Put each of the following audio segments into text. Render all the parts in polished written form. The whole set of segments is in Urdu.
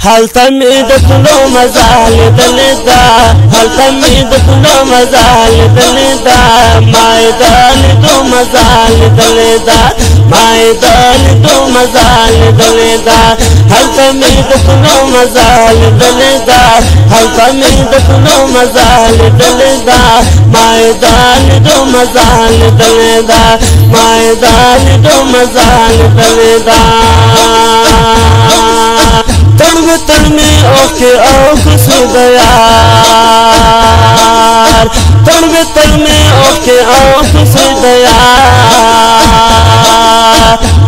هل تميد كل مزال دلدا هل تميد كل مزال دلدا ميدان دو مزال دلدا ميدان دو مزال دلدا هل تميد كل مزال دلدا هل تميد كل مزال دلدا ميدان دو مزال دلدا ميدان دو مزال دلدا تن میں اوکے اوک سدیار تن میں اوکے اوک سدیار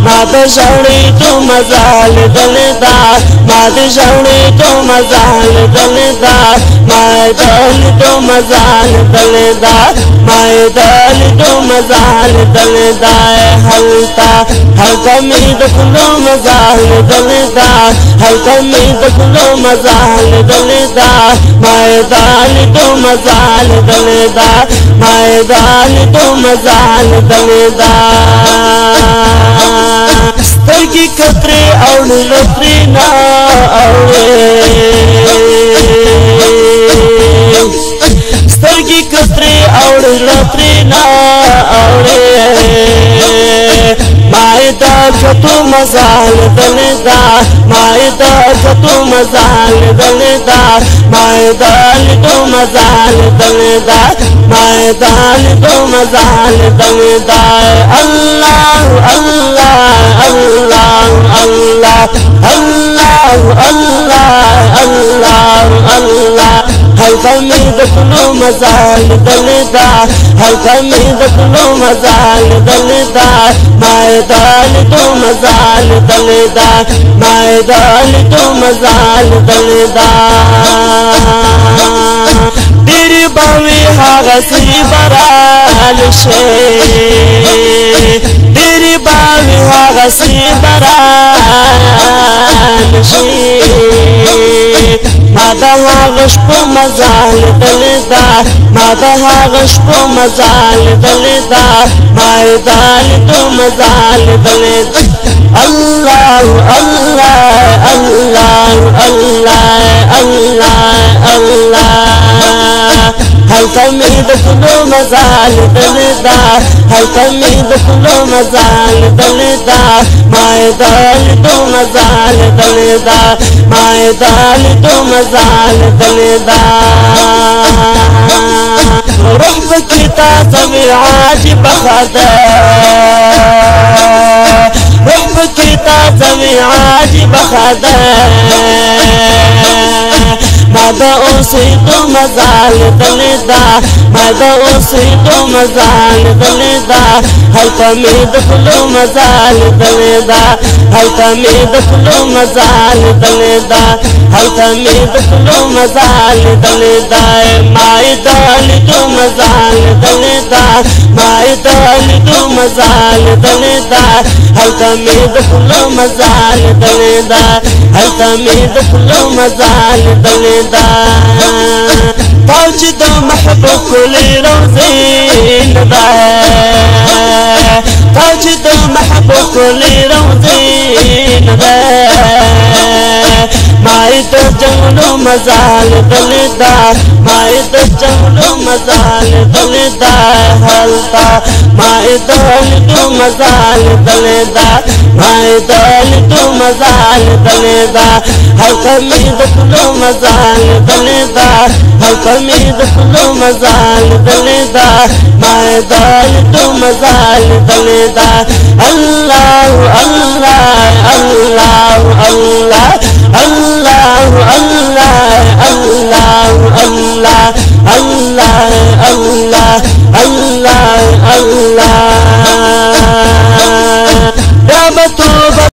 ماد جوڑی تو مزال دلدا ماد جوڑی تو مزال دلدا میدان تو مزال دلدا میدان تو مزال دلدا حلتا حلتا مید کلو مزال دلدا حلتا مید کلو مزال دلدا میدان تو مزال دلدا میدان تو مزال دلدا سترگی کتری اوڑی لطری نا اوڑی سترگی کتری اوڑی لطری نا اوڑی مائدہ کتو مزال دلدا مائدہ کتو مزال دلدا میدان تو مزال دلدا میدان تو مزال دلدا اللہ اللہ اللہ اللہ اللہ اللہ اللہ اللہ هل تميد كل مزال دلدا هل تميد كل مزال دلدا ميدان تو مزال دلدا ميدان تو مزال دلدا تیری باوی حاغسی برال شے تیری باوی حاغسی برال شے مادها غشب مزال دلدا مادها غشب مزال دلدا ميدان تو مزال دلدا الله الله الله الله الله الله هل تميد كل مزال دلدا هل تميد كل مزال دلدا ميدان تو مزال دلدا ميدان تو مزال دلدا روح بكتا سمي عاجب خدا روح بكتا سمي عاجب خدا ماذا أصيب مزال دلدا ماذا أصيب مزال دلدا هل تميد كل مزال دلدا هل تميد كل مزال دلدا هل تميد كل مزال دلدا ميدان تو مزال دلدا ميدان تو مزال دلدا هل تميد كل مزال دلدا هل تميد كل مزال دلدا توجد محبوب كل روزين دا توجد محبوب كل روزين دا مايد جنگلو مزال دلدا مايد جنگلو مزال دلدا حلتا مايدان تو مزال دلدا مايدان تو مزال دلدا هل تميد كل مزال دلدا هل تميد كل مزال دلدا ميدان تو مزال دلدا الله الله الله الله